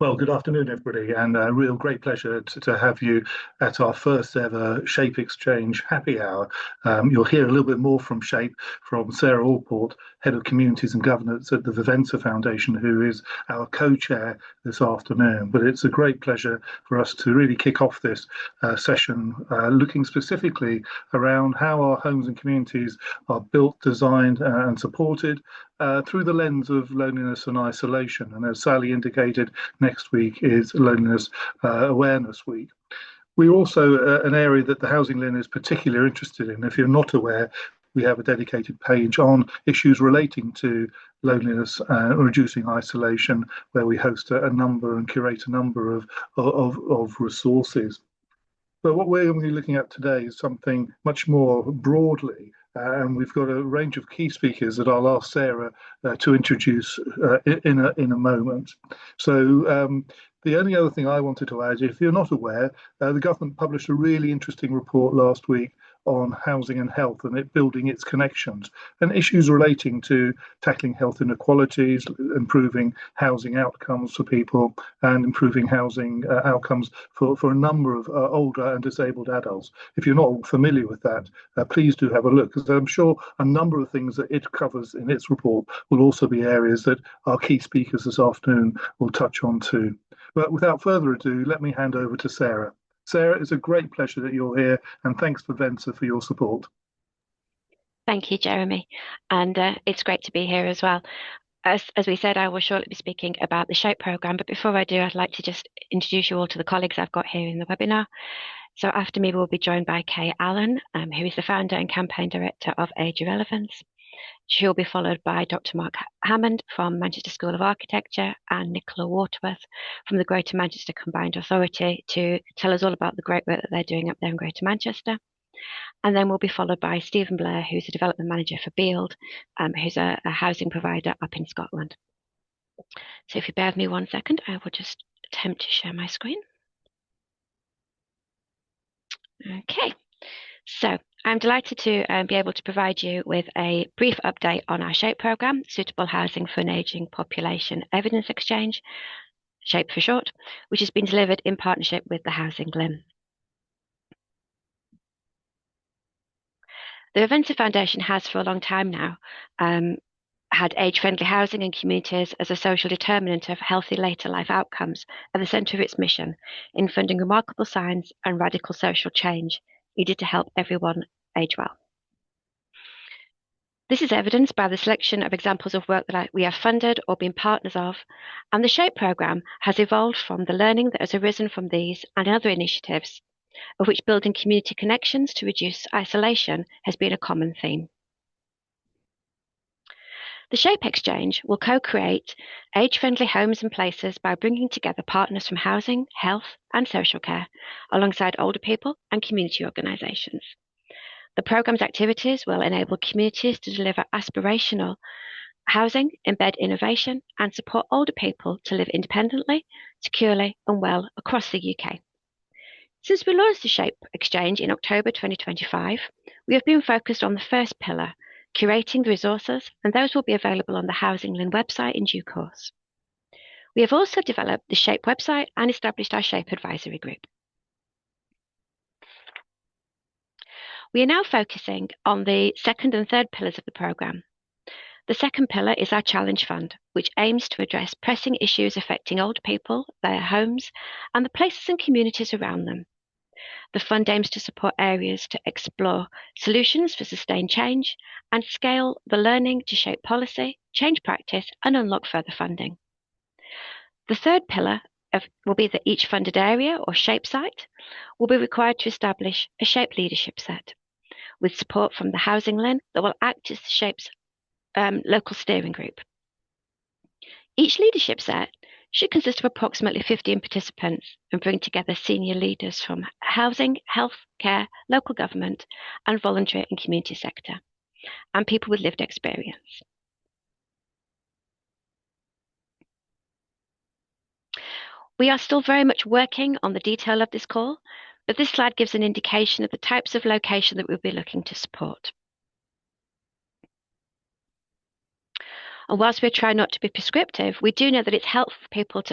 Well, good afternoon, everybody, and a real great pleasure to have you at our first ever SHAPE Exchange Happy Hour. You'll hear a little bit more from SHAPE from Sarah Allport, Head of Communities and Governance at the Vivensa Foundation, who is our co-chair this afternoon. But it's a great pleasure for us to really kick off this session, looking specifically around how our homes and communities are built, designed, and supported through the lens of loneliness and isolation. And as Sally indicated, next week is Loneliness Awareness Week. We're also an area that the HousingLIN is particularly interested in. If you're not aware, we have a dedicated page on issues relating to loneliness and reducing isolation, where we host a number and curate a number of resources. But what we're going to be looking at today is something much more broadly, and we've got a range of key speakers that I'll ask Sarah to introduce in a moment. So the only other thing I wanted to add, if you're not aware, the government published a really interesting report last week on housing and health and it building its connections and issues relating to tackling health inequalities, improving housing outcomes for people and improving housing outcomes for a number of older and disabled adults. If you're not familiar with that, please do have a look, because I'm sure a number of things that it covers in its report will also be areas that our key speakers this afternoon will touch on too. But without further ado, let me hand over to Sarah. Sarah, it's a great pleasure that you're here, and thanks to Vivensa for your support. Thank you, Jeremy, and it's great to be here as well. As we said, I will shortly be speaking about the SHAPE programme, but before I do, I'd like to just introduce you all to the colleagues I've got here in the webinar. So after me, we'll be joined by Kay Allen, who is the founder and campaign director of Irrelevance. She'll be followed by Dr. Mark Hammond from Manchester School of Architecture and Nicola Waterworth from the Greater Manchester Combined Authority to tell us all about the great work that they're doing up there in Greater Manchester. And then we'll be followed by Stephen Blair, who's a development manager for Bield, who's a housing provider up in Scotland. So if you bear with me 1 second, I will just attempt to share my screen. Okay, so I'm delighted to be able to provide you with a brief update on our SHAPE programme, Suitable Housing for an Ageing Population Evidence Exchange, SHAPE for short, which has been delivered in partnership with the HousingLIN. The Vivensa Foundation has for a long time now had age-friendly housing and communities as a social determinant of healthy later life outcomes at the centre of its mission in funding remarkable science and radical social change needed to help everyone age well. This is evidenced by the selection of examples of work that we have funded or been partners of, and the SHAPE programme has evolved from the learning that has arisen from these and other initiatives, of which building community connections to reduce isolation has been a common theme. The SHAPE Exchange will co-create age-friendly homes and places by bringing together partners from housing, health and social care, alongside older people and community organisations. The programme's activities will enable communities to deliver aspirational housing, embed innovation and support older people to live independently, securely and well across the UK. Since we launched the SHAPE Exchange in October 2025, we have been focused on the first pillar, curating the resources, and those will be available on the HousingLIN website in due course. We have also developed the SHAPE website and established our SHAPE advisory group. We are now focusing on the second and third pillars of the programme. The second pillar is our Challenge Fund, which aims to address pressing issues affecting older people, their homes, and the places and communities around them. The fund aims to support areas to explore solutions for sustained change and scale the learning to shape policy, change practice, and unlock further funding. The third pillar will be that each funded area or SHAPE site will be required to establish a SHAPE leadership set with support from the HousingLIN that will act as the SHAPE's local steering group. Each leadership set should consist of approximately 15 participants and bring together senior leaders from housing, health, care, local government, and voluntary and community sector, and people with lived experience. We are still very much working on the detail of this call, but this slide gives an indication of the types of location that we'll be looking to support. And whilst we're trying not to be prescriptive, we do know that it's helpful for people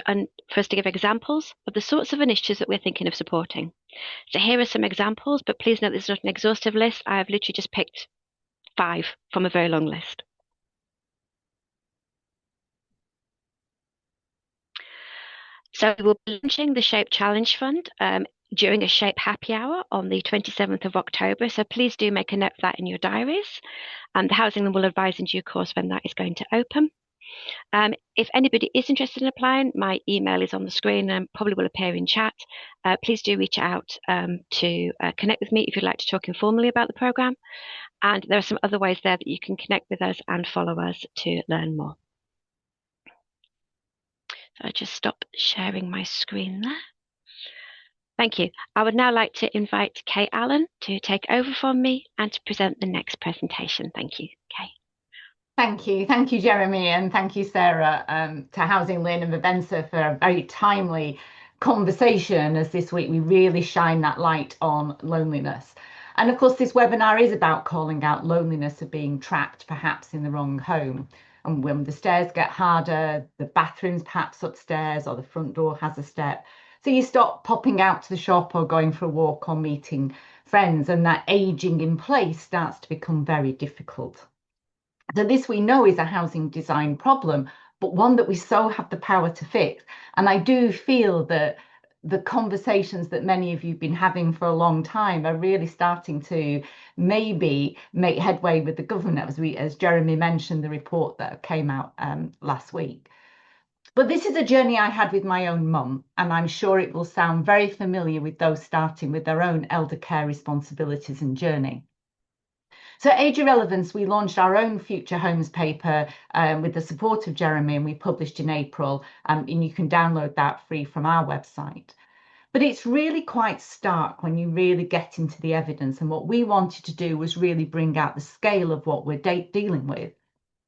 for us to give examples of the sorts of initiatives that we're thinking of supporting. So here are some examples, but please note this is not an exhaustive list. I have literally just picked 5 from a very long list. So we'll be launching the SHAPE Challenge Fund during a SHAPE Happy Hour on the 27th of October. So please do make a note of that in your diaries. And the HousingLIN will advise in due course when that is going to open. If anybody is interested in applying, my email is on the screen and probably will appear in chat. Please do reach out to connect with me if you'd like to talk informally about the programme. And there are some other ways there that you can connect with us and follow us to learn more. So I'll just stop sharing my screen there. Thank you. I would now like to invite Kay Allen to take over from me and to present the next presentation. Thank you, Kay. Thank you, Jeremy, and thank you, Sarah, to HousingLIN and Vivensa for a very timely conversation, as this week we really shine that light on loneliness. And of course, this webinar is about calling out loneliness of being trapped, perhaps in the wrong home. And when the stairs get harder, the bathroom's perhaps upstairs, or the front door has a step. So you stop popping out to the shop or going for a walk or meeting friends, and that aging in place starts to become very difficult. So this we know is a housing design problem, but one that we so have the power to fix. And I do feel that the conversations that many of you have been having for a long time are really starting to maybe make headway with the government, as Jeremy mentioned, the report that came out last week. But this is a journey I had with my own mum, and I'm sure it will sound very familiar with those starting with their own elder care responsibilities and journey. So at Age Irrelevance, we launched our own Future Homes paper with the support of Jeremy, and we published in April, and you can download that free from our website. But it's really quite stark when you really get into the evidence, and what we wanted to do was really bring out the scale of what we're dealing with.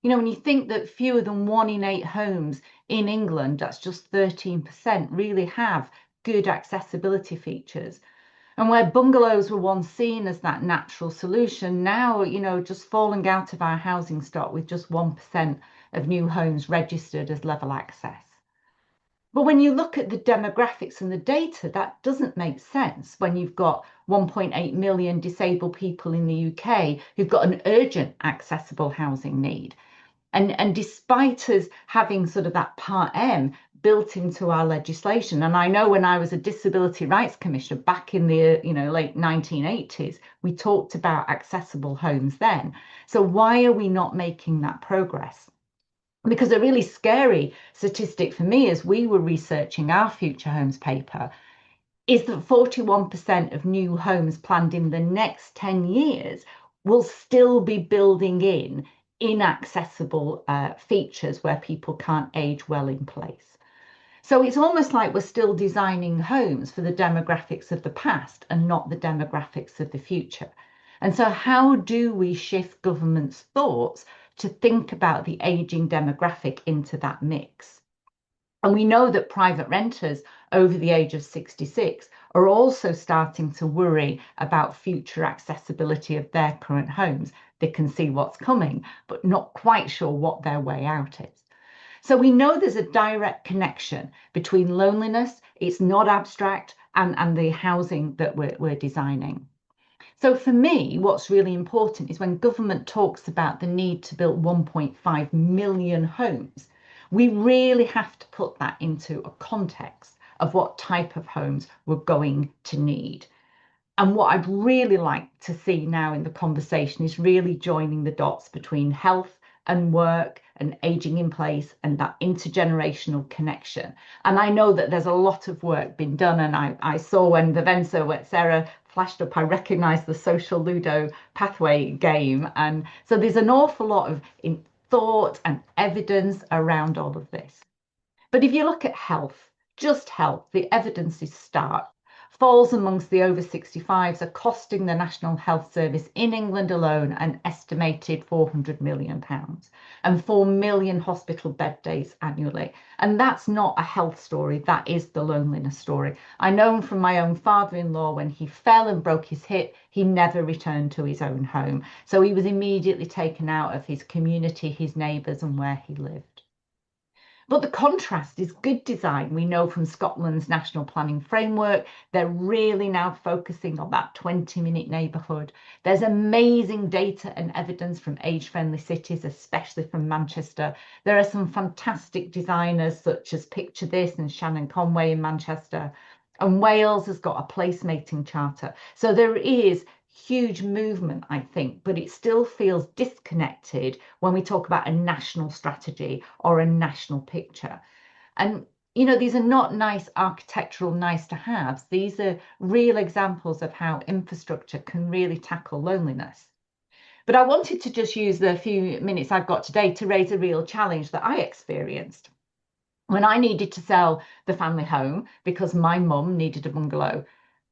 You know, when you think that fewer than 1 in 8 homes in England, that's just 13%, really have good accessibility features. And where bungalows were once seen as that natural solution, now, you know, just falling out of our housing stock with just 1% of new homes registered as level access. But when you look at the demographics and the data, that doesn't make sense when you've got 1.8 million disabled people in the UK who've got an urgent accessible housing need. And despite us having sort of that Part M built into our legislation, and I know when I was a Disability Rights Commissioner back in the late 1980s, we talked about accessible homes then. So why are we not making that progress? Because a really scary statistic for me as we were researching our Future Homes paper is that 41% of new homes planned in the next 10 years will still be building in inaccessible features where people can't age well in place. So it's almost like we're still designing homes for the demographics of the past and not the demographics of the future. And so how do we shift government's thoughts to think about the aging demographic into that mix? And we know that private renters over the age of 66 are also starting to worry about future accessibility of their current homes. They can see what's coming, but not quite sure what their way out is. So we know there's a direct connection between loneliness, it's not abstract, and the housing that we're designing. So for me, what's really important is when government talks about the need to build 1.5 million homes, we really have to put that into a context of what type of homes we're going to need. And what I'd really like to see now in the conversation is really joining the dots between health and work and aging in place and that intergenerational connection. And I know that there's a lot of work been done, and I saw when Vivensa, when Sarah flashed up, I recognised the social Ludo pathway game. And so there's an awful lot of thought and evidence around all of this. But if you look at health, just health, the evidence is stark. falls amongst the over 65s are costing the National Health Service in England alone an estimated £400 million and 4 million hospital bed days annually. And that's not a health story, that is the loneliness story. I know from my own father-in-law, when he fell and broke his hip, he never returned to his own home. So he was immediately taken out of his community, his neighbours, and where he lived. But the contrast is good design. We know from Scotland's national planning framework, they're really now focusing on that 20-minute neighbourhood. There's amazing data and evidence from age-friendly cities, especially from Manchester. There are some fantastic designers such as Picture This and Shannon Conway in Manchester. And Wales has got a placemaking charter. So there is huge movement, I think, but it still feels disconnected when we talk about a national strategy or a national picture. And, you know, these are not nice architectural nice to haves. These are real examples of how infrastructure can really tackle loneliness. But I wanted to just use the few minutes I've got today to raise a real challenge that I experienced when I needed to sell the family home because my mum needed a bungalow.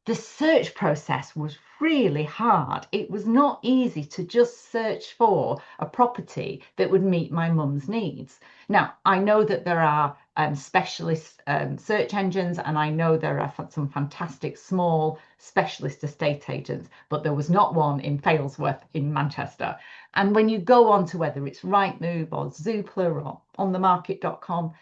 The search process was really hard. It was not easy to just search for a property that would meet my mum's needs. Now, I know that there are specialist search engines, and I know there are some fantastic small specialist estate agents, but there was not one in Failsworth in Manchester. And when you go on to whether it's Rightmove or Zoopla or onthemarket.com,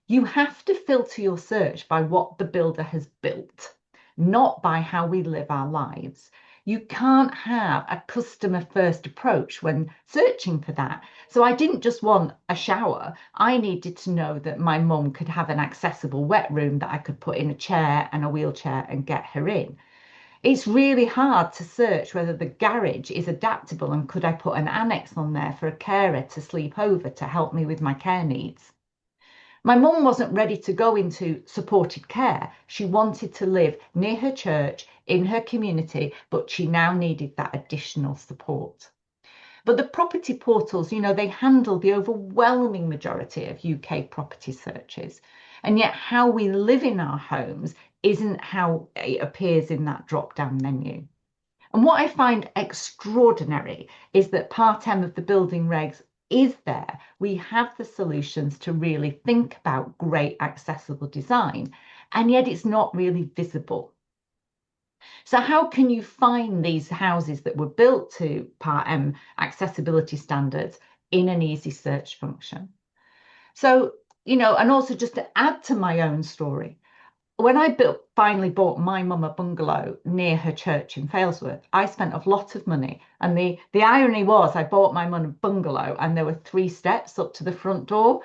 you have to filter your search by what the builder has built, not by how we live our lives. You can't have a customer first approach when searching for that. So I didn't just want a shower. I needed to know that my mum could have an accessible wet room that I could put in a chair and a wheelchair and get her in. It's really hard to search whether the garage is adaptable and could I put an annex on there for a carer to sleep over to help me with my care needs. My mum wasn't ready to go into supported care. She wanted to live near her church, in her community, but she now needed that additional support. But the property portals, you know, they handle the overwhelming majority of UK property searches. And yet how we live in our homes isn't how it appears in that drop-down menu. And what I find extraordinary is that Part M of the building regs is there. We have the solutions to really think about great accessible design, and yet it's not really visible. So how can you find these houses that were built to Part M accessibility standards in an easy search function? So, you know, and also just to add to my own story, when I finally bought my mum a bungalow near her church in Failsworth, I spent a lot of money. And the irony was I bought my mum a bungalow and there were 3 steps up to the front door.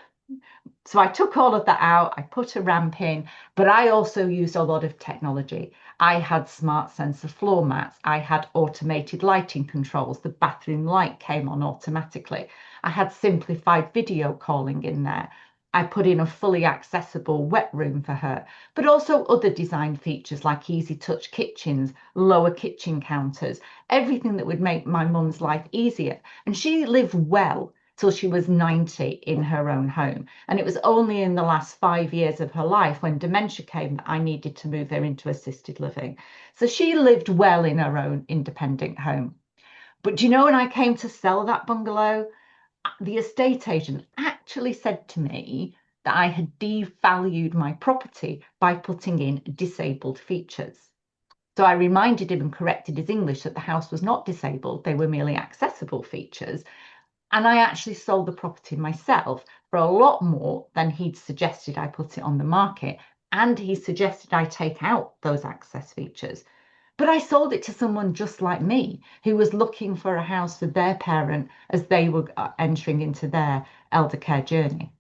So I took all of that out, I put a ramp in, but I also used a lot of technology. I had smart sensor floor mats, I had automated lighting controls, the bathroom light came on automatically. I had simplified video calling in there. I put in a fully accessible wet room for her, but also other design features like easy touch kitchens, lower kitchen counters, everything that would make my mum's life easier. And she lived well till she was 90 in her own home. And it was only in the last 5 years of her life when dementia came that I needed to move her into assisted living. So she lived well in her own independent home. But do you know, when I came to sell that bungalow, the estate agent actually said to me that I had devalued my property by putting in disabled features. So I reminded him and corrected his English that the house was not disabled, they were merely accessible features. And I actually sold the property myself for a lot more than he'd suggested I put it on the market. And he suggested I take out those access features. But I sold it to someone just like me who was looking for a house for their parent as they were entering into their elder care journey.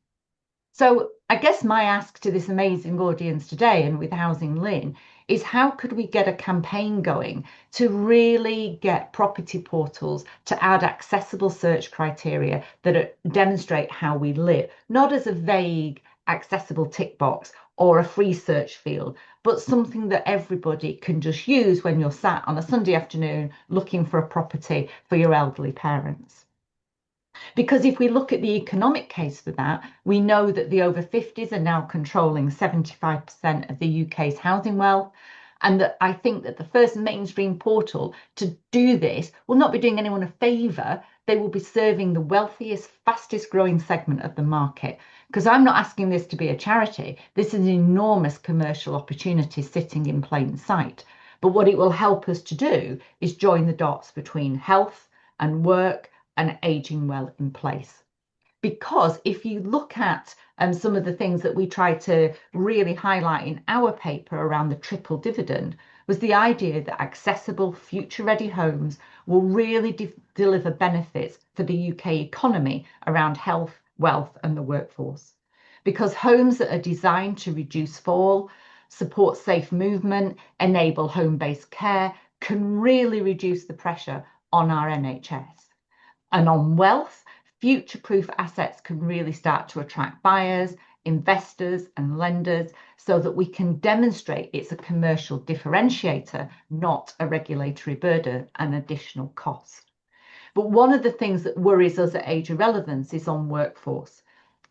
So I guess my ask to this amazing audience today and with HousingLIN is, how could we get a campaign going to really get property portals to add accessible search criteria that demonstrate how we live, not as a vague accessible tick box or a free search field, but something that everybody can just use when you're sat on a Sunday afternoon looking for a property for your elderly parents. Because if we look at the economic case for that, we know that the over 50s are now controlling 75% of the UK's housing wealth. And that I think that the first mainstream portal to do this will not be doing anyone a favour. They will be serving the wealthiest, fastest growing segment of the market. Because I'm not asking this to be a charity. This is an enormous commercial opportunity sitting in plain sight. But what it will help us to do is join the dots between health and work and ageing well in place. Because if you look at some of the things that we tried to really highlight in our paper around the triple dividend, was the idea that accessible future-ready homes will really deliver benefits for the UK economy around health, wealth and the workforce. Because homes that are designed to reduce fall, support safe movement, enable home-based care, can really reduce the pressure on our NHS. And on wealth, future-proof assets can really start to attract buyers, investors and lenders so that we can demonstrate it's a commercial differentiator, not a regulatory burden and additional cost. But one of the things that worries us at Age Irrelevance is on workforce.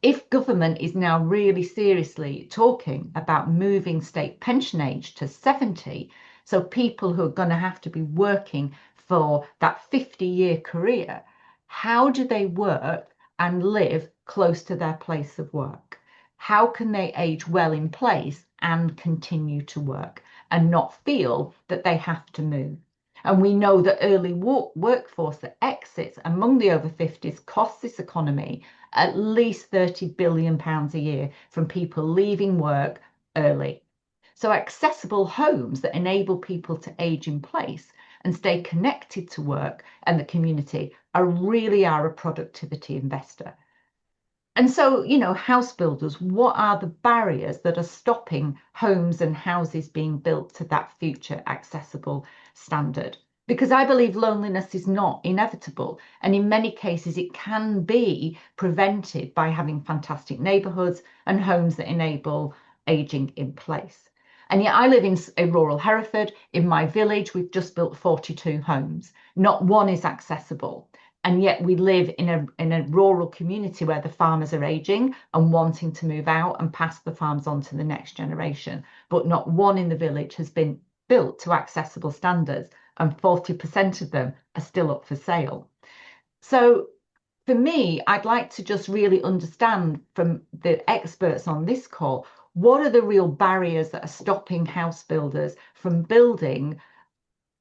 If government is now really seriously talking about moving state pension age to 70, so people who are going to have to be working for that 50-year career, how do they work and live close to their place of work? How can they age well in place and continue to work and not feel that they have to move? And we know that early workforce that exits among the over 50s costs this economy at least £30 billion a year from people leaving work early. So accessible homes that enable people to age in place and stay connected to work and the community really are a productivity investor. And so, you know, house builders, what are the barriers that are stopping homes and houses being built to that future accessible standard? Because I believe loneliness is not inevitable. And in many cases, it can be prevented by having fantastic neighbourhoods and homes that enable ageing in place. And yet I live in rural Hereford. In my village, we've just built 42 homes. Not one is accessible. And yet we live in a rural community where the farmers are aging and wanting to move out and pass the farms on to the next generation. But not one in the village has been built to accessible standards, and 40% of them are still up for sale. So for me, I'd like to just really understand from the experts on this call, what are the real barriers that are stopping house builders from building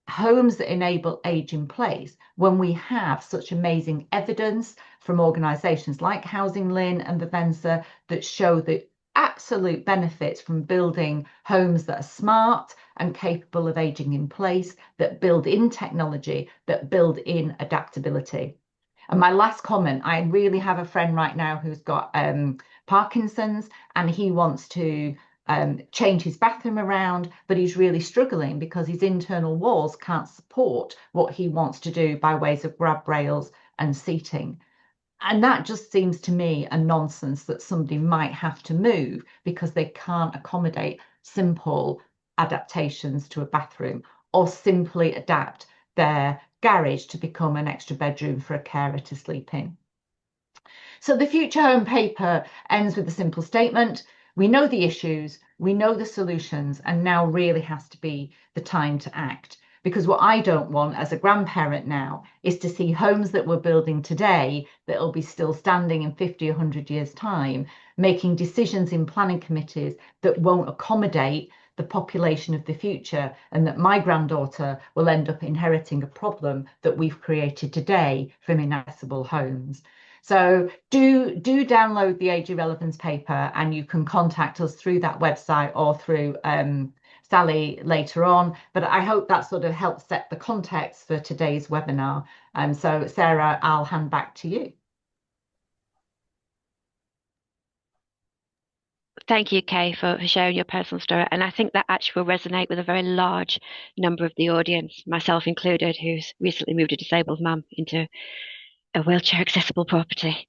homes that enable age in place when we have such amazing evidence from organisations like HousingLIN and Vivensa that show the absolute benefits from building homes that are smart and capable of aging in place, that build in technology, that build in adaptability. And my last comment, I really have a friend right now who's got Parkinson's, and he wants to change his bathroom around, but he's really struggling because his internal walls can't support what he wants to do by ways of grab rails and seating. And that just seems to me a nonsense that somebody might have to move because they can't accommodate simple adaptations to a bathroom or simply adapt their garage to become an extra bedroom for a carer to sleep in. So the Future Home paper ends with a simple statement. We know the issues, we know the solutions, and now really has to be the time to act. Because what I don't want as a grandparent now is to see homes that we're building today that will be still standing in 50 or 100 years' time, making decisions in planning committees that won't accommodate the population of the future, and that my granddaughter will end up inheriting a problem that we've created today from inaccessible homes. So do download the Age Irrelevance paper, and you can contact us through that website or through Sally later on. But I hope that sort of helps set the context for today's webinar. So Sarah, I'll hand back to you. Thank you, Kay, for sharing your personal story. And I think that actually will resonate with a very large number of the audience, myself included, who's recently moved a disabled mum into a wheelchair accessible property.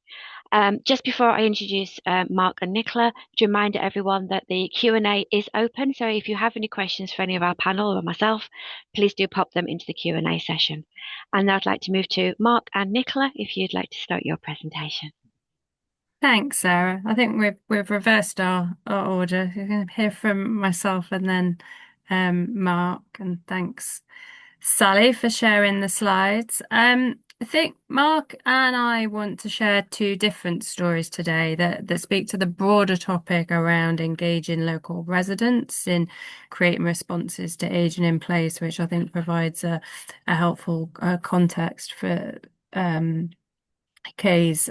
Just before I introduce Mark and Nicola, to remind everyone that the Q&A is open. So if you have any questions for any of our panel or myself, please do pop them into the Q&A session. And now I'd like to move to Mark and Nicola, if you'd like to start your presentation. Thanks, Sarah. I think we've reversed our order. You're going to hear from myself and then Mark, and thanks, Sally, for sharing the slides. I think Mark and I want to share two different stories today that speak to the broader topic around engaging local residents in creating responses to aging in place, which I think provides a helpful context for Kay's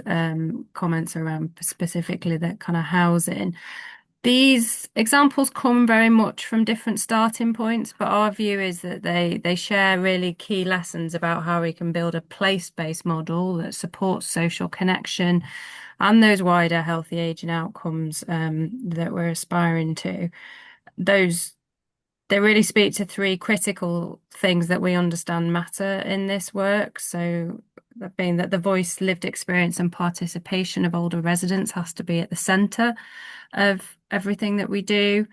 comments around specifically that kind of housing. These examples come very much from different starting points, but our view is that they share really key lessons about how we can build a place-based model that supports social connection and those wider healthy aging outcomes that we're aspiring to. They really speak to three critical things that we understand matter in this work. So that being that the voice, lived experience and participation of older residents has to be at the centre of everything that we do.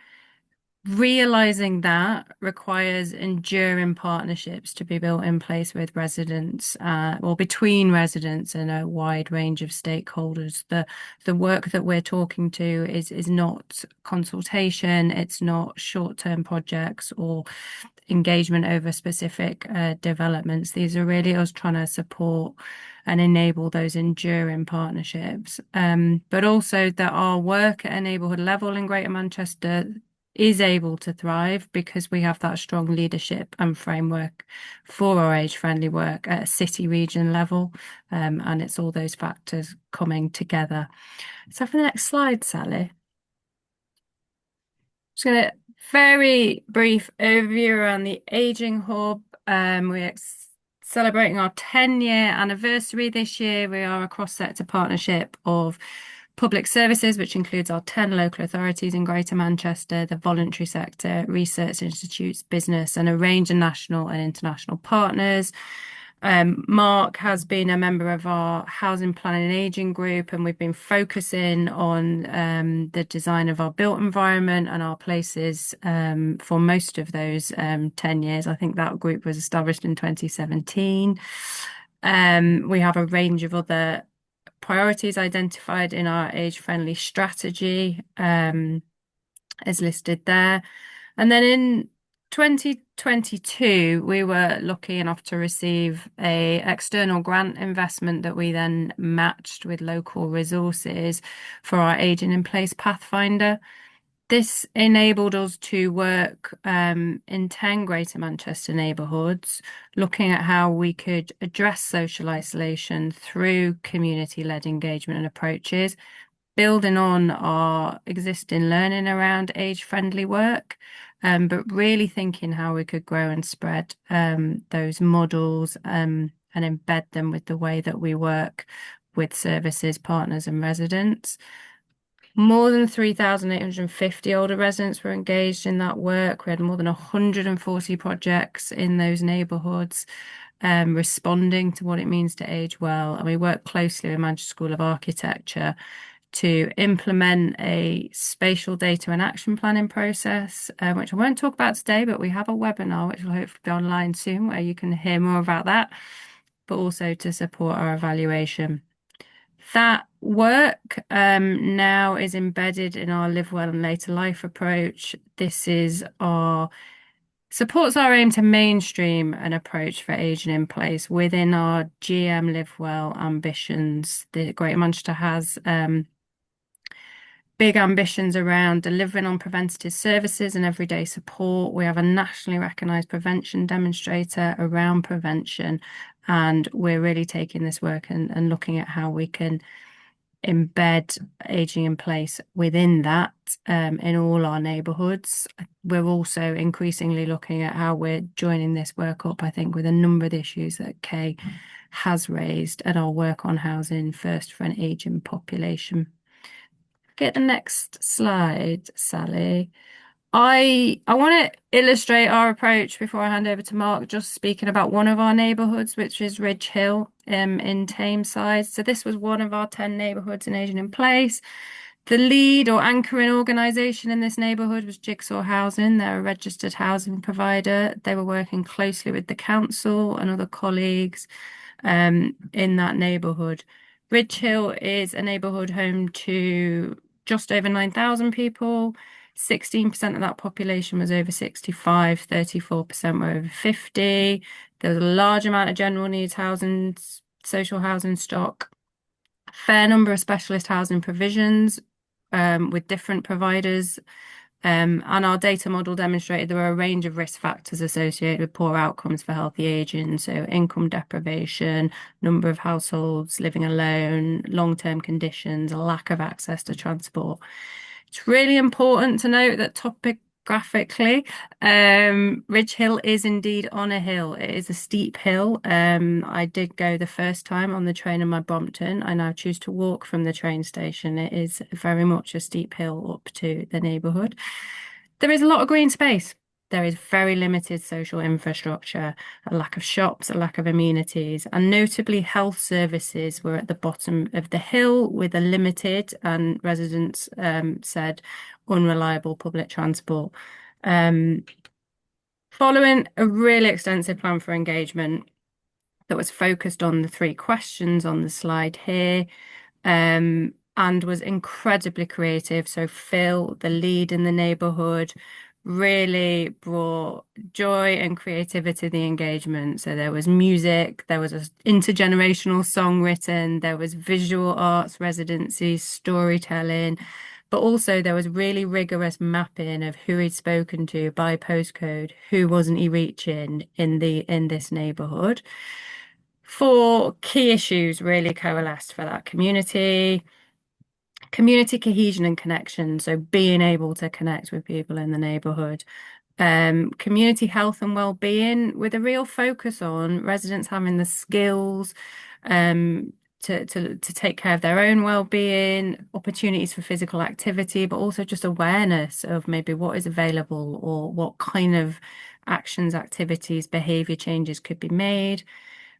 Realising that requires enduring partnerships to be built in place with residents, or between residents and a wide range of stakeholders. The work that we're talking to is not consultation, it's not short-term projects or engagement over specific developments. These are really us trying to support and enable those enduring partnerships. But also that our work at a neighbourhood level in Greater Manchester is able to thrive because we have that strong leadership and framework for our age-friendly work at a city region level, and it's all those factors coming together. So for the next slide, Sally. Just going to very brief overview around the Aging Hub. We're celebrating our 10-year anniversary this year. We are a cross-sector partnership of public services, which includes our 10 local authorities in Greater Manchester, the voluntary sector, research institutes, business, and a range of national and international partners. Mark has been a member of our housing planning and ageing group, and we've been focusing on the design of our built environment and our places for most of those 10 years. I think that group was established in 2017. We have a range of other priorities identified in our age-friendly strategy, as listed there. And then in 2022, we were lucky enough to receive a external grant investment that we then matched with local resources for our Aging in Place Pathfinder. This enabled us to work in 10 Greater Manchester neighbourhoods, looking at how we could address social isolation through community-led engagement and approaches, building on our existing learning around age-friendly work, but really thinking how we could grow and spread those models and embed them with the way that we work with services, partners and residents. More than 3,850 older residents were engaged in that work. We had more than 140 projects in those neighbourhoods, responding to what it means to age well. And we worked closely with Manchester School of Architecture to implement a spatial data and action planning process, which I won't talk about today, but we have a webinar which will hopefully be online soon where you can hear more about that, but also to support our evaluation. That work now is embedded in our Live Well and Later Life approach. This is supports our aim to mainstream an approach for aging in place within our GM Live Well ambitions. The Greater Manchester has big ambitions around delivering on preventative services and everyday support. We have a nationally recognised prevention demonstrator around prevention, and we're really taking this work and looking at how we can embed aging in place within that in all our neighbourhoods. We're also increasingly looking at how we're joining this work up, I think, with a number of the issues that Kay has raised at our work on housing first for an ageing population. Get the next slide, Sally. I want to illustrate our approach before I hand over to Mark, just speaking about one of our neighbourhoods, which is Ridge Hill in Tameside. So this was one of our 10 neighbourhoods in Aging in Place. The lead or anchoring organisation in this neighbourhood was Jigsaw Housing. They're a registered housing provider. They were working closely with the council and other colleagues in that neighbourhood. Ridge Hill is a neighbourhood home to just over 9,000 people. 16% of that population was over 65, 34% were over 50. There was a large amount of general needs housing, social housing stock, a fair number of specialist housing provisions with different providers. And our data model demonstrated there were a range of risk factors associated with poor outcomes for healthy aging. So income deprivation, number of households living alone, long-term conditions, a lack of access to transport. It's really important to note that topographically, Ridge Hill is indeed on a hill. It is a steep hill. I did go the first time on the train in my Brompton. I now choose to walk from the train station. It is very much a steep hill up to the neighbourhood. There is a lot of green space. There is very limited social infrastructure, a lack of shops, a lack of amenities, and notably health services were at the bottom of the hill with a limited, and residents said, unreliable public transport. Following a really extensive plan for engagement that was focused on the 3 questions on the slide here, and was incredibly creative. So Phil, the lead in the neighbourhood, really brought joy and creativity to the engagement. So there was music, there was an intergenerational song written, there was visual arts residencies, storytelling, but also there was really rigorous mapping of who he'd spoken to by postcode, who wasn't he reaching in this neighbourhood. 4 key issues really coalesced for that community cohesion and connection, so being able to connect with people in the neighbourhood, community health and well-being, with a real focus on residents having the skills to take care of their own well-being, opportunities for physical activity, but also just awareness of maybe what is available or what kind of actions, activities, behaviour changes could be made.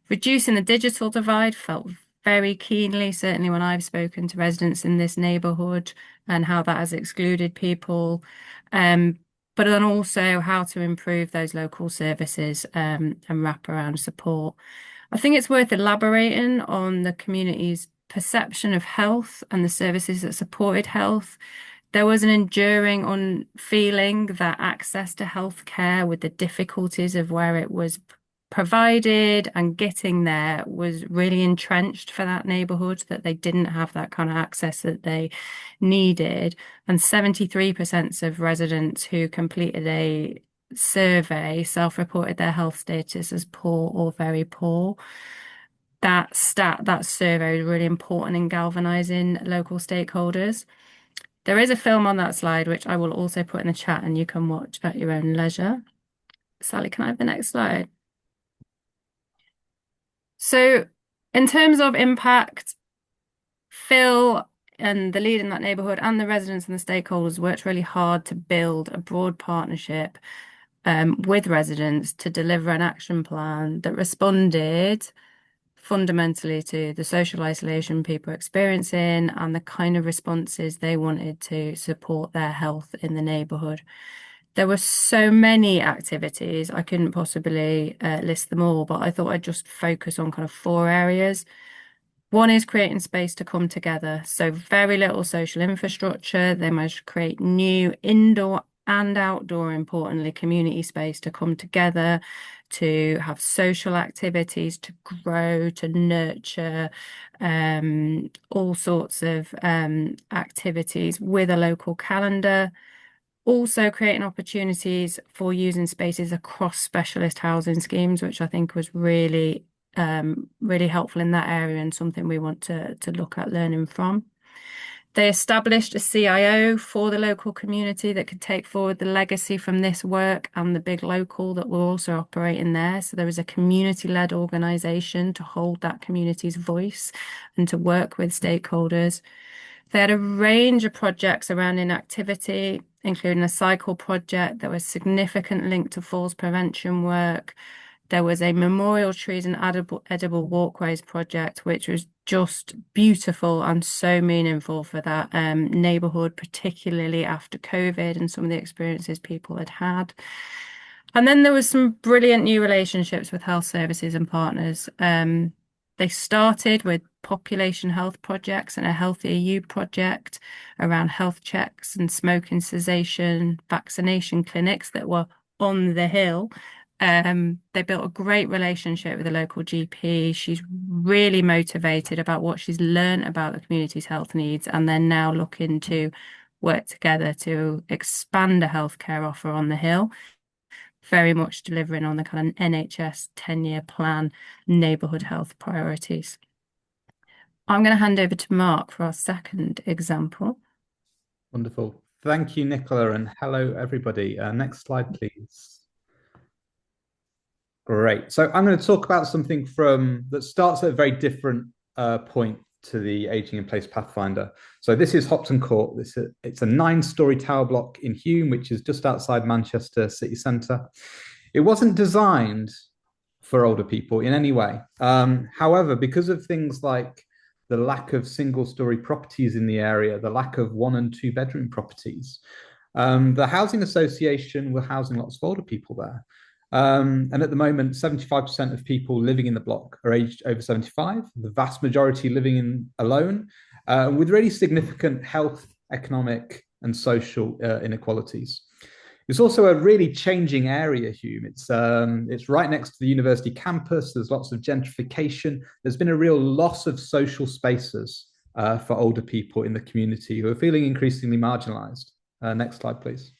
Reducing the digital divide felt very keenly, certainly when I've spoken to residents in this neighbourhood, and how that has excluded people, but then also how to improve those local services and wraparound support. I think it's worth elaborating on the community's perception of health and the services that supported health. There was an enduring feeling that access to healthcare, with the difficulties of where it was provided and getting there, was really entrenched for that neighbourhood, that they didn't have that kind of access that they needed. And 73% of residents who completed a survey self-reported their health status as poor or very poor. That survey is really important in galvanising local stakeholders. There is a film on that slide, which I will also put in the chat and you can watch at your own leisure. Sally, can I have the next slide? So in terms of impact, Phil and the lead in that neighbourhood and the residents and the stakeholders worked really hard to build a broad partnership with residents to deliver an action plan that responded fundamentally to the social isolation people are experiencing and the kind of responses they wanted to support their health in the neighbourhood. There were so many activities, I couldn't possibly list them all, but I thought I'd just focus on kind of 4 areas. One is creating space to come together. So very little social infrastructure. They managed to create new indoor and outdoor, importantly, community space to come together, to have social activities, to grow, to nurture, all sorts of activities with a local calendar. Also creating opportunities for using spaces across specialist housing schemes, which I think was really helpful in that area and something we want to look at learning from. They established a CIO for the local community that could take forward the legacy from this work and the big local that will also operate in there. So there was a community-led organisation to hold that community's voice and to work with stakeholders. They had a range of projects around inactivity, including a cycle project. There was significant link to falls prevention work. There was a memorial trees and edible walkways project, which was just beautiful and so meaningful for that neighbourhood, particularly after COVID and some of the experiences people had had. And then there was some brilliant new relationships with health services and partners. They started with population health projects and a Healthier You project around health checks and smoking cessation, vaccination clinics that were on the hill. They built a great relationship with the local GP. She's really motivated about what she's learned about the community's health needs, and they're now looking to work together to expand a healthcare offer on the hill, very much delivering on the kind of NHS 10-year plan neighbourhood health priorities. I'm going to hand over to Mark for our second example. Wonderful. Thank you, Nicola, and hello, everybody. Next slide, please. Great. So I'm going to talk about something that starts at a very different point to the Aging in Place Pathfinder. So this is Hopton Court. It's a 9-storey tower block in Hume, which is just outside Manchester city centre. It wasn't designed for older people in any way. However, because of things like the lack of single-storey properties in the area, the lack of 1- and 2-bedroom properties, the housing association were housing lots of older people there. And at the moment, 75% of people living in the block are aged over 75, the vast majority living alone, with really significant health, economic, and social inequalities. It's also a really changing area, Hume. It's right next to the university campus. There's lots of gentrification. There's been a real loss of social spaces for older people in the community who are feeling increasingly marginalised. Next slide, please.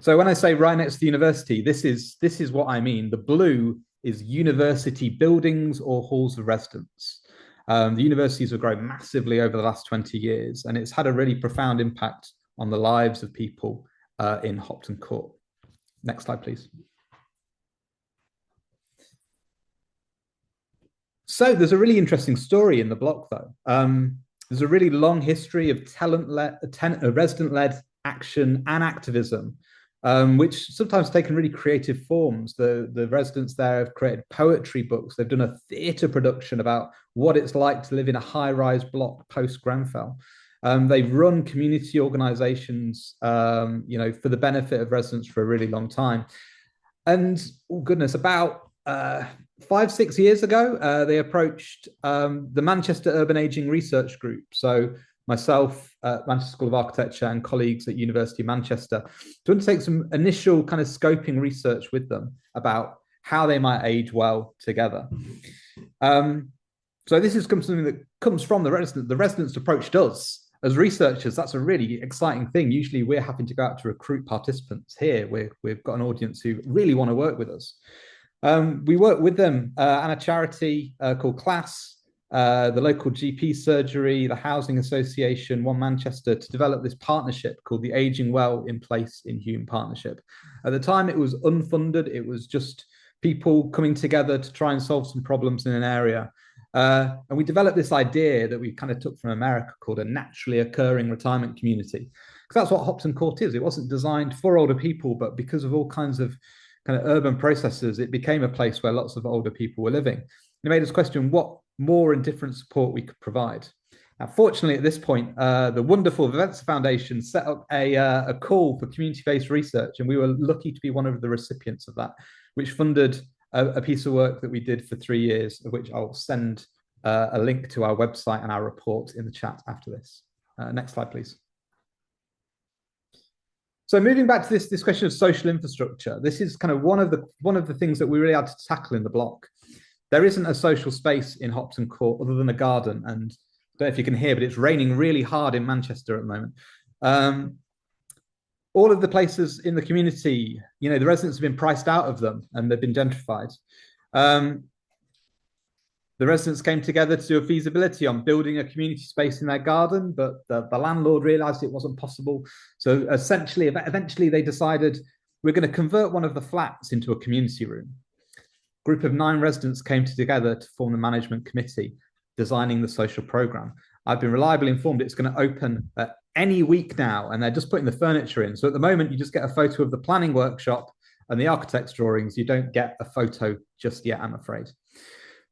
So when I say right next to the university, this is what I mean. The blue is university buildings or halls of residence. The universities have grown massively over the last 20 years, and it's had a really profound impact on the lives of people in Hopton Court. Next slide, please. So there's a really interesting story in the block, though. There's a really long history of resident-led action and activism, which sometimes taken really creative forms. The residents there have created poetry books. They've done a theatre production about what it's like to live in a high-rise block post-Grenfell. They've run community organisations, for the benefit of residents for a really long time. And, oh goodness, about 5-6 years ago, they approached the Manchester Urban Ageing Research Group. So myself at Manchester School of Architecture and colleagues at University of Manchester to undertake some initial kind of scoping research with them about how they might age well together. So this is something that comes from the residents. The residents approached us as researchers. That's a really exciting thing. Usually we're having to go out to recruit participants. Here we've got an audience who really want to work with us. We work with them and a charity called Class, the local GP surgery, the Housing Association, One Manchester, to develop this partnership called the Aging Well in Place in Hume Partnership. At the time, it was unfunded. It was just people coming together to try and solve some problems in an area. And we developed this idea that we kind of took from America called a naturally occurring retirement community, because that's what Hopton Court is. It wasn't designed for older people, but because of all kinds of kind of urban processes, it became a place where lots of older people were living. It made us question what more and different support we could provide. Now, fortunately, at this point, the wonderful Vivensa Foundation set up a call for community-based research, and we were lucky to be one of the recipients of that, which funded a piece of work that we did for 3 years, of which I'll send a link to our website and our report in the chat after this. Next slide, please. So moving back to this question of social infrastructure, this is kind of one of the things that we really had to tackle in the block. There isn't a social space in Hopton Court other than a garden, and I don't know if you can hear, but it's raining really hard in Manchester at the moment. All of the places in the community, the residents have been priced out of them and they've been gentrified. The residents came together to do a feasibility on building a community space in their garden, but the landlord realised it wasn't possible. So eventually they decided we're going to convert one of the flats into a community room. A group of 9 residents came together to form the management committee, designing the social programme. I've been reliably informed it's going to open any week now, and they're just putting the furniture in. So at the moment, you just get a photo of the planning workshop and the architect's drawings. You don't get a photo just yet, I'm afraid.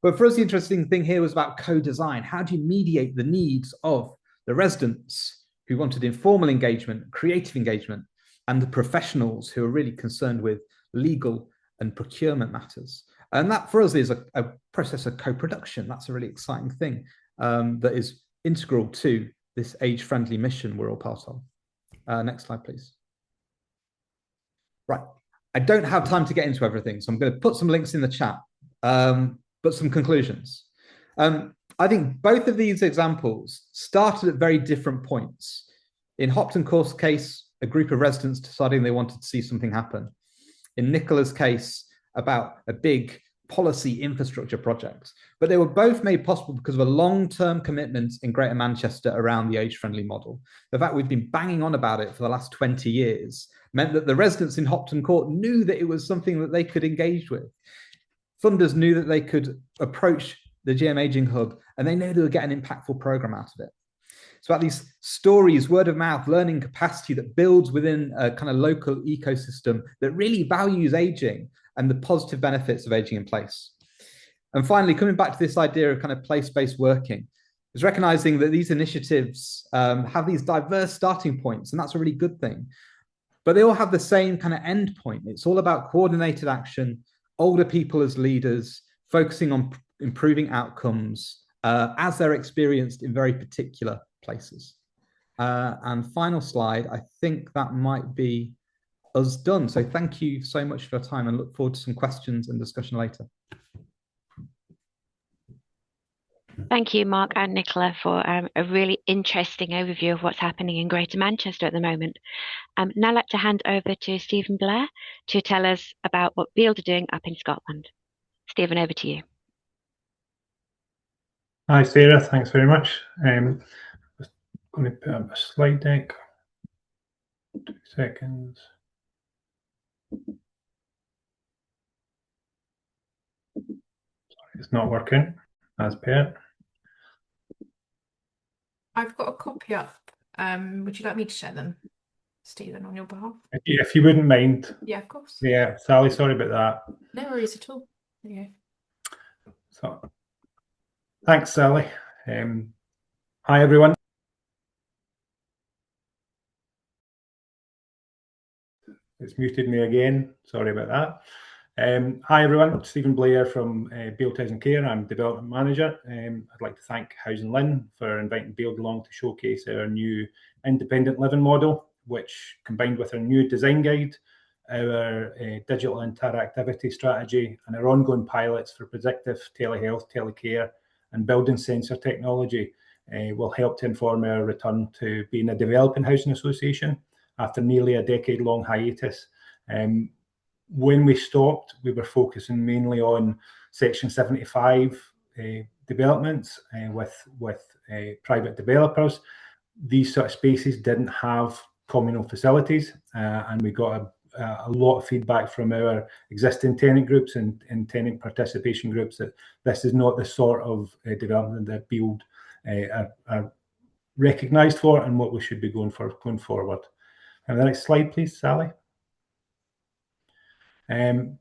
But for us, the interesting thing here was about co-design. How do you mediate the needs of the residents who wanted informal engagement, creative engagement, and the professionals who are really concerned with legal and procurement matters? And that for us is a process of co-production. That's a really exciting thing that is integral to this age-friendly mission we're all part of. Next slide, please. Right. I don't have time to get into everything, so I'm going to put some links in the chat, but some conclusions. I think both of these examples started at very different points. In Hopton Court's case, a group of residents deciding they wanted to see something happen. In Nicola's case, about a big policy infrastructure project. But they were both made possible because of a long-term commitment in Greater Manchester around the age-friendly model. The fact we've been banging on about it for the last 20 years meant that the residents in Hopton Court knew that it was something that they could engage with. Funders knew that they could approach the GM Aging Hub and they knew they would get an impactful program out of it. It's about these stories, word of mouth, learning capacity that builds within a kind of local ecosystem that really values aging and the positive benefits of aging in place. And finally, coming back to this idea of kind of place-based working, is recognizing that these initiatives have these diverse starting points, and that's a really good thing. But they all have the same kind of end point. It's all about coordinated action, older people as leaders, focusing on improving outcomes as they're experienced in very particular places. And final slide, I think that might be us done. So thank you so much for your time and look forward to some questions and discussion later. Thank you, Mark and Nicola, for a really interesting overview of what's happening in Greater Manchester at the moment. Now I'd like to hand over to Stephen Blair to tell us about what Bield are doing up in Scotland. Stephen, over to you. Hi, Sarah. Thanks very much. I'm going to put up a slide deck. 2 seconds. It's not working as per. I've got a copy up. Would you like me to share them, Stephen, on your behalf? If you wouldn't mind. Yeah, of course. Yeah, Sally, sorry about that. No worries at all. There you go. So, thanks, Sally. Hi, everyone. It's muted me again. Sorry about that. Hi everyone, Stephen Blair from Bield Housing Care. I'm Development Manager. I'd like to thank HousingLIN for inviting Bield along to showcase our new independent living model, which combined with our new design guide, our digital interactivity strategy and our ongoing pilots for predictive telehealth, telecare and building sensor technology will help to inform our return to being a developing housing association after nearly a decade-long hiatus. When we stopped, we were focusing mainly on Section 75 developments with private developers. These sort of spaces didn't have communal facilities, and we got a lot of feedback from our existing tenant groups and tenant participation groups that this is not the sort of development that Bield are recognised for and what we should be going for going forward. And the next slide, please, Sally.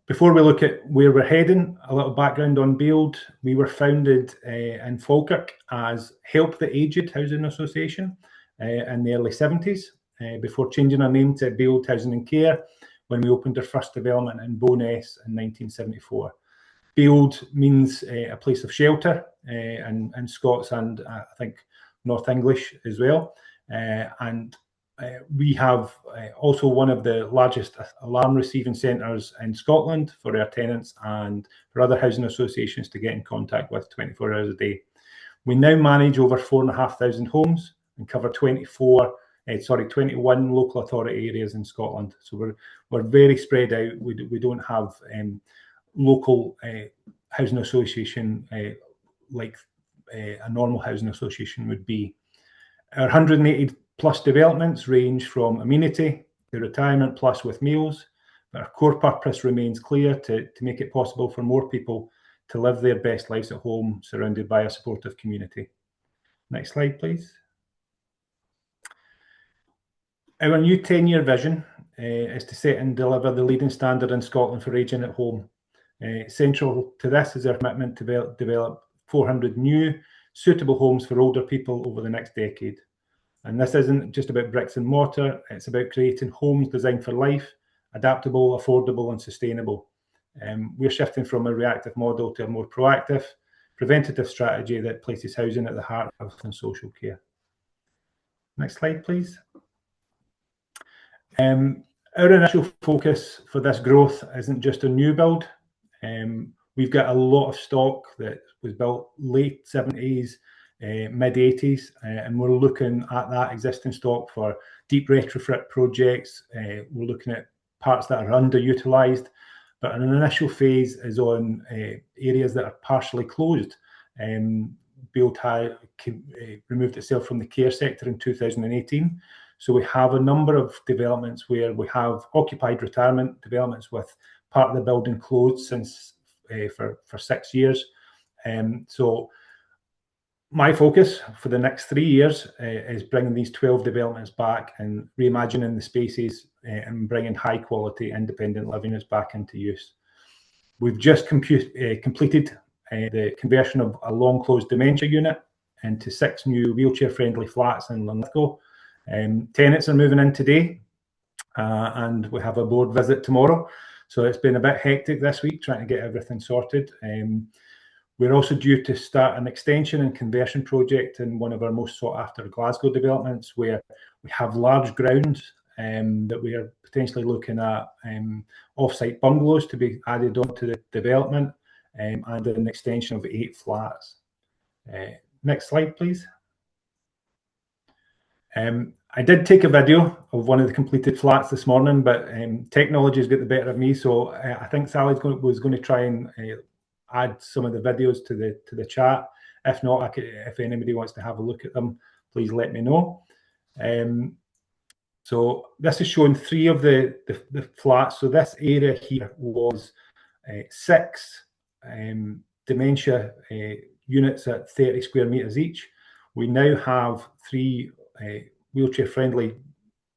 Before we look at where we're heading, a little background on Bield. We were founded in Falkirk as Help the Aged Housing Association in the early 70s, before changing our name to Bield Housing and Care when we opened our first development in Bo'ness in 1974. Bield means a place of shelter in Scots and I think North English as well. We have also one of the largest alarm receiving centres in Scotland for our tenants and for other housing associations to get in contact with 24 hours a day. We now manage over 4,500 homes and cover 21 local authority areas in Scotland. So we're very spread out. We don't have local housing association like a normal housing association would be. Our 180 plus developments range from amenity to retirement plus with meals, but our core purpose remains clear to make it possible for more people to live their best lives at home, surrounded by a supportive community. Next slide, please. Our new 10-year vision is to set and deliver the leading standard in Scotland for ageing at home. Central to this is our commitment to develop 400 new suitable homes for older people over the next decade. And this isn't just about bricks and mortar, it's about creating homes designed for life, adaptable, affordable and sustainable. We're shifting from a reactive model to a more proactive, preventative strategy that places housing at the heart of health and social care. Next slide, please. Our initial focus for this growth isn't just a new build. We've got a lot of stock that was built late 70s, mid 80s, and we're looking at that existing stock for deep retrofit projects. We're looking at parts that are underutilised, but an initial phase is on areas that are partially closed. Bield removed itself from the care sector in 2018. So we have a number of developments where we have occupied retirement developments with part of the building closed since for 6 years. So my focus for the next 3 years is bringing these 12 developments back and reimagining the spaces and bringing high quality independent living units back into use. We've just completed the conversion of a long closed dementia unit into 6 new wheelchair friendly flats in Linlithgow. Tenants are moving in today and we have a board visit tomorrow. So it's been a bit hectic this week trying to get everything sorted. We're also due to start an extension and conversion project in one of our most sought after Glasgow developments, where we have large grounds that we are potentially looking at off-site bungalows to be added onto the development, and an extension of 8 flats. Next slide, please. I did take a video of one of the completed flats this morning, but technology has got the better of me. So I think Sally was going to try and add some of the videos to the chat. If not, if anybody wants to have a look at them, please let me know. So this is showing 3 of the flats. So this area here was 6 dementia units at 30 square meters each. We now have 3 wheelchair friendly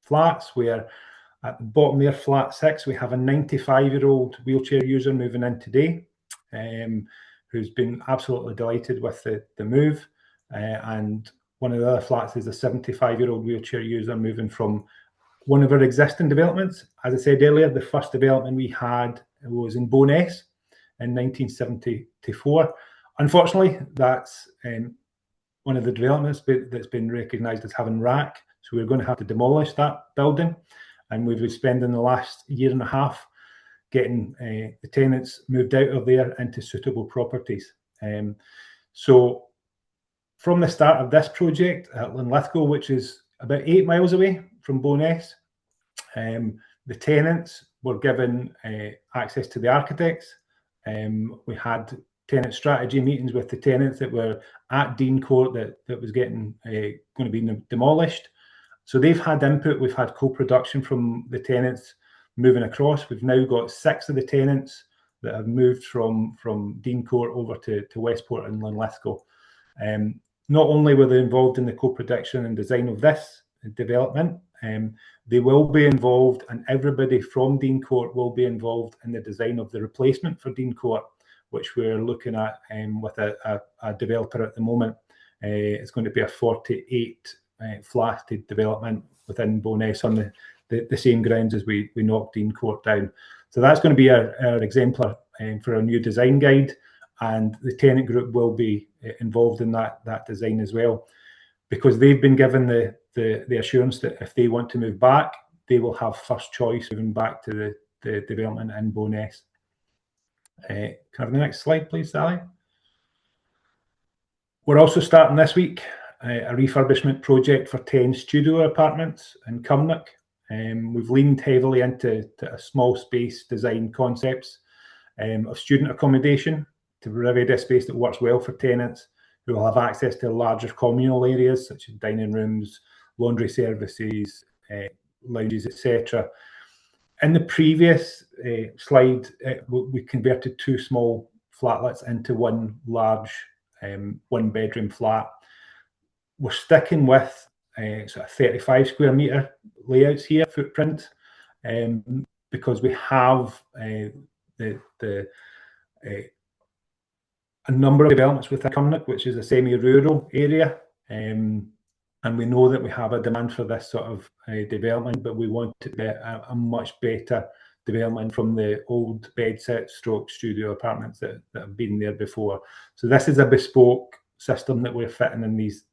flats, where at the bottom there, flat 6, we have a 95-year-old wheelchair user moving in today, who's been absolutely delighted with the move. And one of the other flats is a 75-year-old wheelchair user moving from one of our existing developments. As I said earlier, the first development we had was in Porteus in 1974. Unfortunately, that's one of the developments that's been recognised as having RAC. So we're going to have to demolish that building. And we've been spending the last 1.5 years getting the tenants moved out of there into suitable properties. So from the start of this project at Linlithgow, which is about 8 miles away from Bo'ness, the tenants were given access to the architects. We had tenant strategy meetings with the tenants that were at Dean Court that was getting going to be demolished. So they've had input. We've had co-production from the tenants moving across. We've now got 6 of the tenants that have moved from Dean Court over to Westport and Linlithgow. Not only were they involved in the co-production and design of this development, they will be involved, and everybody from Dean Court will be involved in the design of the replacement for Dean Court, which we're looking at with a developer at the moment. It's going to be a 48 flatted development within Bo'ness on the same grounds as we knocked Dean Court down. So that's going to be our exemplar for our new design guide, and the tenant group will be involved in that design as well, because they've been given the assurance that if they want to move back, they will have first choice moving back to the development in Bo'ness. Can I have the next slide, please, Sally? We're also starting this week a refurbishment project for 10 studio apartments in Cumnock. We've leaned heavily into a small space design concepts of student accommodation to provide a space that works well for tenants who will have access to larger communal areas such as dining rooms, laundry services, lounges, etc. In the previous slide, we converted 2 small flatlets into one large 1-bedroom flat. We're sticking with sort of 35 square metre layouts here, footprint, because we have a number of developments within Cumnock, which is a semi-rural area, and we know that we have a demand for this sort of development, but we want to get a much better development from the old bedsit stroke studio apartments that have been there before. So this is a bespoke system that we're fitting in these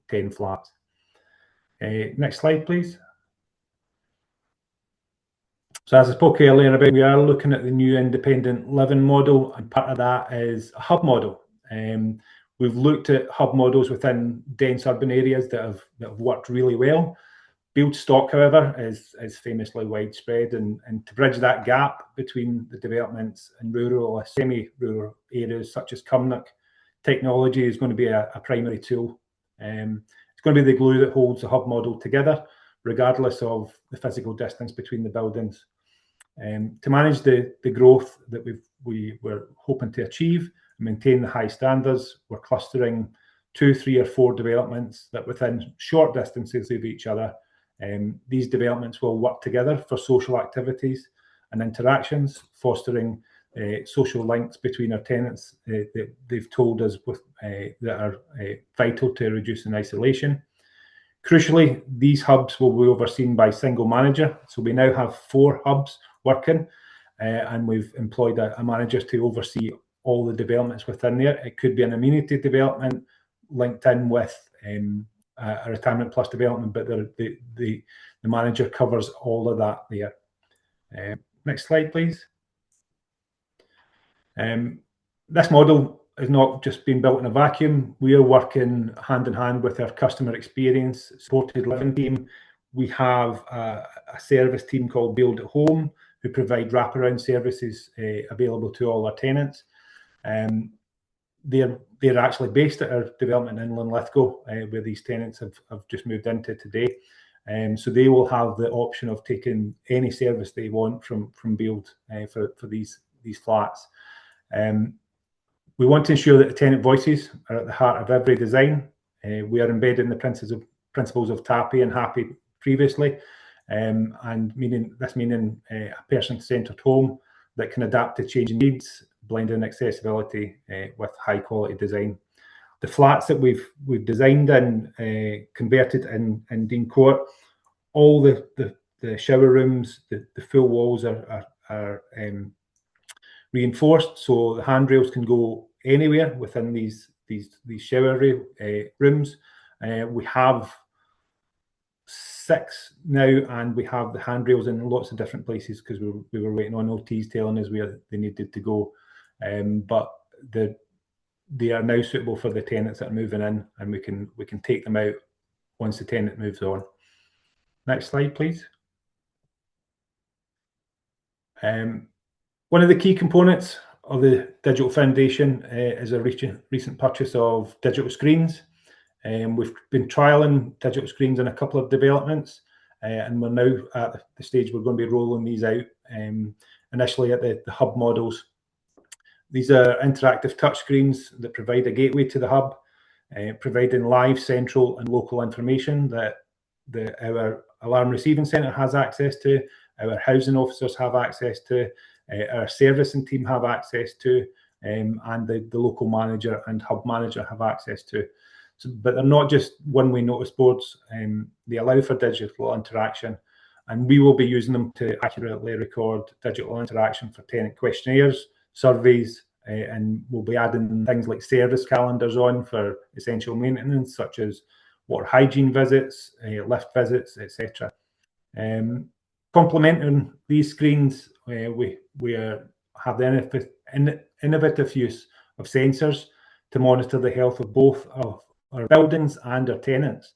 10 flats. Next slide, please. So as I spoke earlier about, we are looking at the new independent living model, and part of that is a hub model. We've looked at hub models within dense urban areas that have worked really well. Bield stock, however, is famously widespread, and to bridge that gap between the developments in rural or semi-rural areas such as Cumnock, technology is going to be a primary tool. It's going to be the glue that holds the hub model together, regardless of the physical distance between the buildings. To manage the growth that we were hoping to achieve and maintain the high standards, we're clustering 2, 3 or 4 developments that within short distances of each other. These developments will work together for social activities and interactions, fostering social links between our tenants that they've told us that are vital to reducing isolation. Crucially, these hubs will be overseen by a single manager. So we now have 4 hubs working, and we've employed a manager to oversee all the developments within there. It could be an amenity development linked in with a retirement plus development, but the manager covers all of that there. Next slide, please. This model is not just being built in a vacuum. We are working hand in hand with our customer experience supported living team. We have a service team called Bield at Home, who provide wraparound services available to all our tenants. They're actually based at our development in Linlithgow, where these tenants have just moved into today. So they will have the option of taking any service they want from Bield for these flats. We want to ensure that the tenant voices are at the heart of every design. We are embedding the principles of TAPPI and HAPPI previously, and meaning a person-centered home that can adapt to changing needs, blending accessibility with high quality design. The flats that we've designed and converted in Dean Court, all the shower rooms, the full walls are reinforced, so the handrails can go anywhere within these shower rooms. We have 6 now, and we have the handrails in lots of different places because we were waiting on OTs telling us where they needed to go. But they are now suitable for the tenants that are moving in, and we can take them out once the tenant moves on. Next slide, please. One of the key components of the Digital Foundation is a recent purchase of digital screens. We've been trialling digital screens in a couple of developments, and we're now at the stage we're going to be rolling these out, initially at the hub models. These are interactive touchscreens that provide a gateway to the hub, providing live, central and local information that our alarm receiving centre has access to, our housing officers have access to, our servicing team have access to, and the local manager and hub manager have access to. So, but they're not just one-way notice boards. They allow for digital interaction, and we will be using them to accurately record digital interaction for tenant questionnaires, surveys, and we'll be adding things like service calendars on for essential maintenance, such as water hygiene visits, lift visits, etc. Complementing these screens, we have the innovative use of sensors to monitor the health of both of our buildings and our tenants.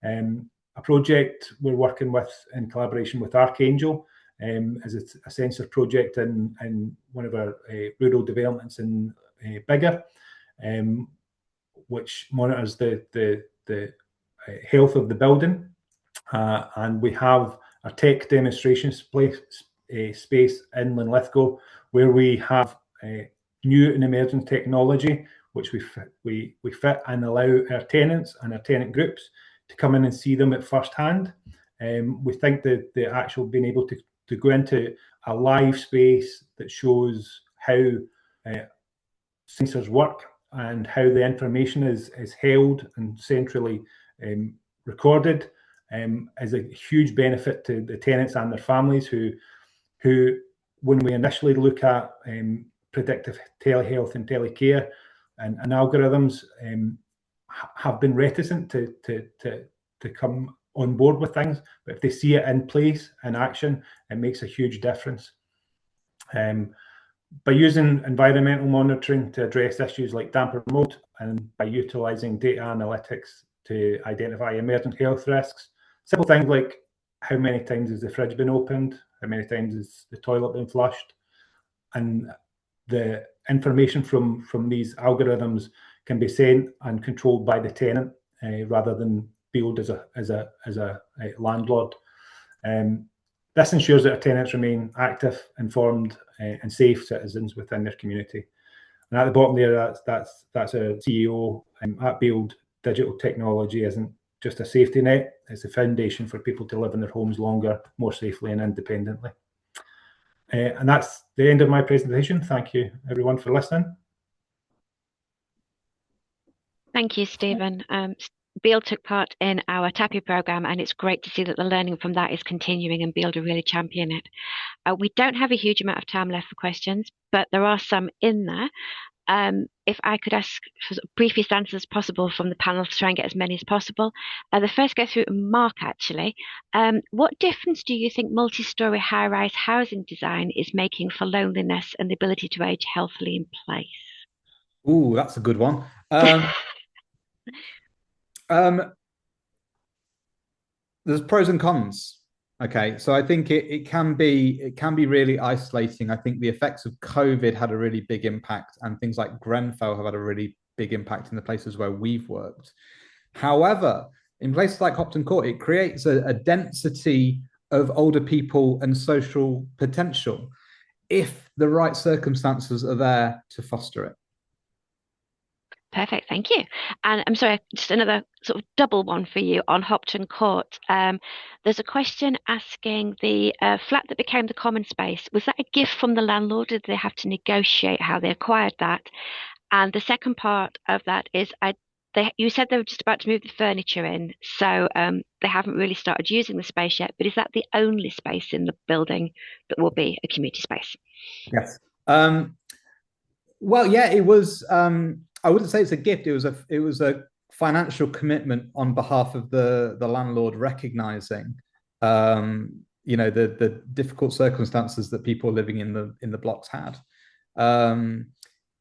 A project we're working with in collaboration with Archangel is a sensor project in one of our rural developments in Biggar, which monitors the health of the building, and we have a tech demonstration space in Linlithgow where we have new and emerging technology which we fit and allow our tenants and our tenant groups to come in and see them at first hand. We think that the actual being able to go into a live space that shows how sensors work and how the information is held and centrally recorded is a huge benefit to the tenants and their families who who, when we initially look at predictive telehealth and telecare and algorithms, have been reticent to come on board with things. But if they see it in place, in action, it makes a huge difference. By using environmental monitoring to address issues like damp and mold, and by utilising data analytics to identify emergent health risks, simple things like how many times has the fridge been opened, how many times has the toilet been flushed, and the information from these algorithms can be sent and controlled by the tenant rather than Bield as a landlord. This ensures that our tenants remain active, informed, and safe citizens within their community. And at the bottom there, that's a CEO at Bield. Digital technology isn't just a safety net; it's a foundation for people to live in their homes longer, more safely, and independently. And that's the end of my presentation. Thank you, everyone, for listening. Thank you, Stephen. Bield took part in our TAPPI programme, and it's great to see that the learning from that is continuing and Bield are really championing it. We don't have a huge amount of time left for questions, but there are some in there. If I could ask for briefest answers as possible from the panel to try and get as many as possible. The first go through Mark, actually. What difference do you think multi-storey high-rise housing design is making for loneliness and the ability to age healthily in place? Ooh, that's a good one. There's pros and cons. Okay, so I think it can be really isolating. I think the effects of COVID had a really big impact, and things like Grenfell have had a really big impact in the places where we've worked. However, in places like Hopton Court, it creates a density of older people and social potential if the right circumstances are there to foster it. Perfect, thank you. And I'm sorry, just another sort of double one for you on Hopton Court. There's a question asking the flat that became the common space, was that a gift from the landlord, or did they have to negotiate how they acquired that? And the second part of that is, you said they were just about to move the furniture in, so they haven't really started using the space yet, but is that the only space in the building that will be a community space? Yes. Well, yeah, it was... I wouldn't say it's a gift. It was a financial commitment on behalf of the landlord, recognizing, the difficult circumstances that people living in the blocks had.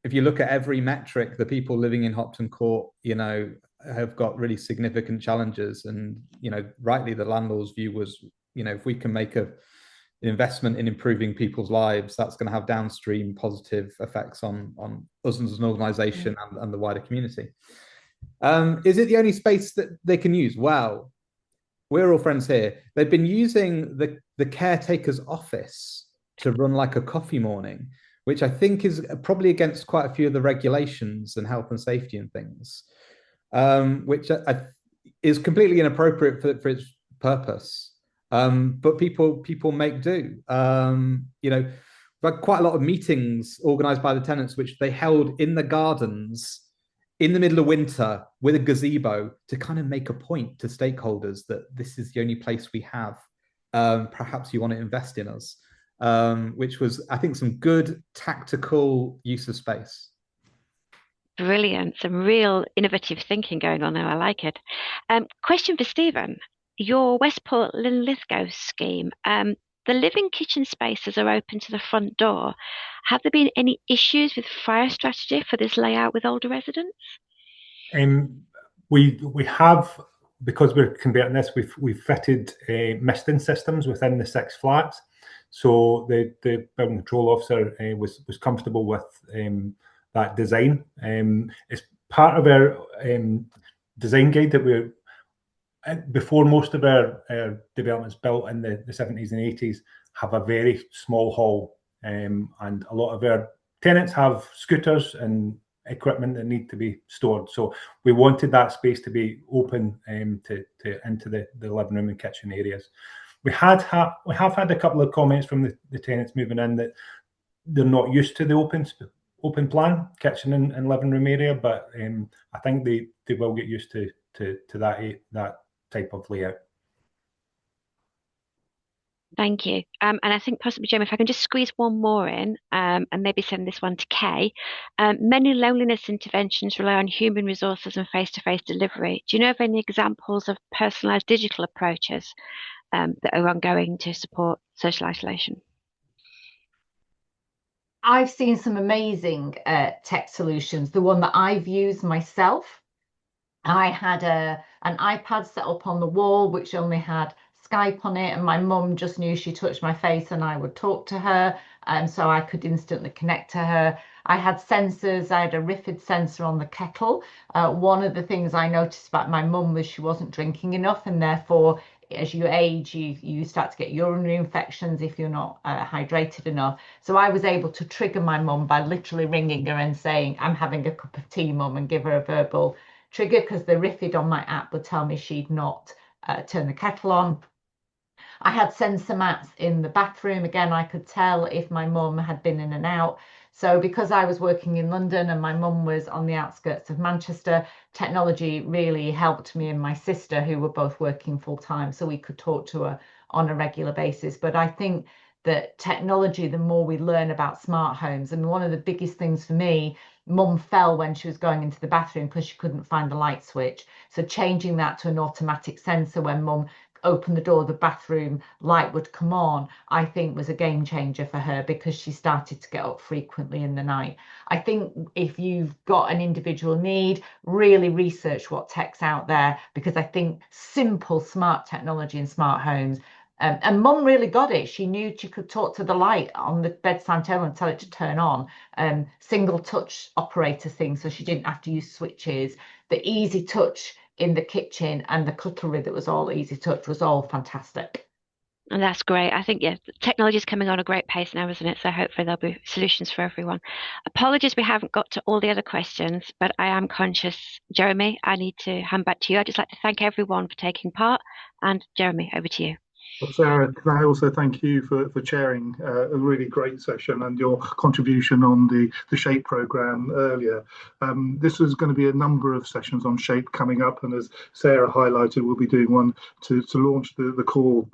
If you look at every metric, the people living in Hopton Court, have got really significant challenges, and rightly the landlord's view was, if we can make an investment in improving people's lives, that's going to have downstream positive effects on us as an organisation and the wider community. Is it the only space that they can use? Well, we're all friends here. They've been using the caretaker's office to run like a coffee morning, which I think is probably against quite a few of the regulations and health and safety and things, which is completely inappropriate for its purpose. But people make do. We've had quite a lot of meetings organised by the tenants, which they held in the gardens in the middle of winter with a gazebo to kind of make a point to stakeholders that this is the only place we have. Perhaps you want to invest in us, which was, I think, some good tactical use of space. Brilliant. Some real innovative thinking going on there. I like it. Question for Stephen. Your Westport Linlithgow scheme, the living kitchen spaces are open to the front door. Have there been any issues with fire strategy for this layout with older residents? We have, because we're converting this, we've fitted misting systems within the 6 flats. So the building control officer was comfortable with that design. It's part of our design guide that we're, before most of our developments built in the 70s and 80s have a very small hall, and a lot of our tenants have scooters and equipment that need to be stored. So we wanted that space to be open into the living room and kitchen areas. We have had a couple of comments from the tenants moving in that they're not used to the open plan kitchen and living room area, but I think they will get used to that type of layout. Thank you. And I think possibly, Jamie, if I can just squeeze one more in, and maybe send this one to Kay. Many loneliness interventions rely on human resources and face-to-face delivery. Do you know of any examples of personalised digital approaches that are ongoing to support social isolation? I've seen some amazing tech solutions. The one that I've used myself, I had an iPad set up on the wall, which only had Skype on it, and my mum just knew she touched my face and I would talk to her, and so I could instantly connect to her. I had sensors. I had a RIFID sensor on the kettle. One of the things I noticed about my mum was she wasn't drinking enough, and therefore, as you age, you start to get urinary infections if you're not hydrated enough. So I was able to trigger my mum by literally ringing her and saying, "I'm having a cup of tea, mum," and give her a verbal trigger, because the RIFID on my app would tell me she'd not turned the kettle on. I had sensor mats in the bathroom. Again, I could tell if my mum had been in and out. So because I was working in London and my mum was on the outskirts of Manchester, technology really helped me and my sister, who were both working full time, so we could talk to her on a regular basis. But I think that technology, the more we learn about smart homes, and one of the biggest things for me, mum fell when she was going into the bathroom because she couldn't find the light switch. So changing that to an automatic sensor when mum opened the door of the bathroom, light would come on, I think was a game changer for her, because she started to get up frequently in the night. I think if you've got an individual need, really research what tech's out there, because I think simple smart technology in smart homes, and mum really got it. She knew she could talk to the light on the bedside table and tell it to turn on. Single touch operator thing, so she didn't have to use switches. The easy touch in the kitchen and the cutlery that was all easy touch was all fantastic. And that's great. I think, yeah, technology is coming on a great pace now, isn't it? So hopefully there'll be solutions for everyone. Apologies, we haven't got to all the other questions, but I am conscious. Jeremy, I need to hand back to you. I'd just like to thank everyone for taking part. And Jeremy, over to you. Well, Sarah, can I also thank you for chairing a really great session and your contribution on the SHAPE programme earlier. This is going to be a number of sessions on SHAPE coming up, and as Sarah highlighted, we'll be doing one to launch the call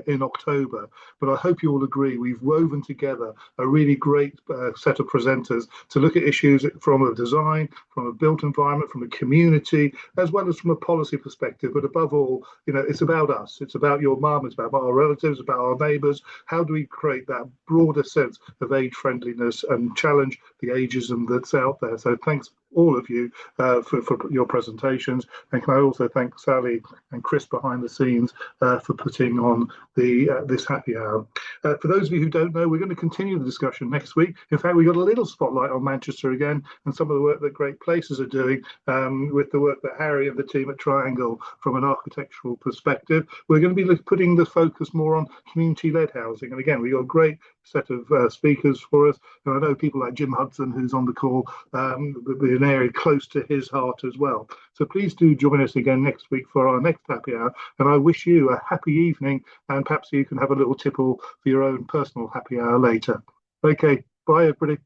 in October. But I hope you all agree we've woven together a really great set of presenters to look at issues from a design, from a built environment, from a community, as well as from a policy perspective. But above all, it's about us. It's about your mum. It's about our relatives, about our neighbours. How do we create that broader sense of age friendliness and challenge the ageism that's out there? So thanks all of you for your presentations, and can I also thank Sally and Chris behind the scenes for putting on this happy hour. For those of you who don't know, we're going to continue the discussion next week. In fact, we got a little spotlight on Manchester again and some of the work that Great Places are doing with the work that Harry and the team at Triangle from an architectural perspective. We're going to be putting the focus more on community-led housing, and again, we got a great set of speakers for us, and I know people like Jim Hudson, who's on the call, an area close to his heart as well. So please do join us again next week for our next happy hour, and I wish you a happy evening, and perhaps you can have a little tipple for your own personal happy hour later. Okay, bye everybody.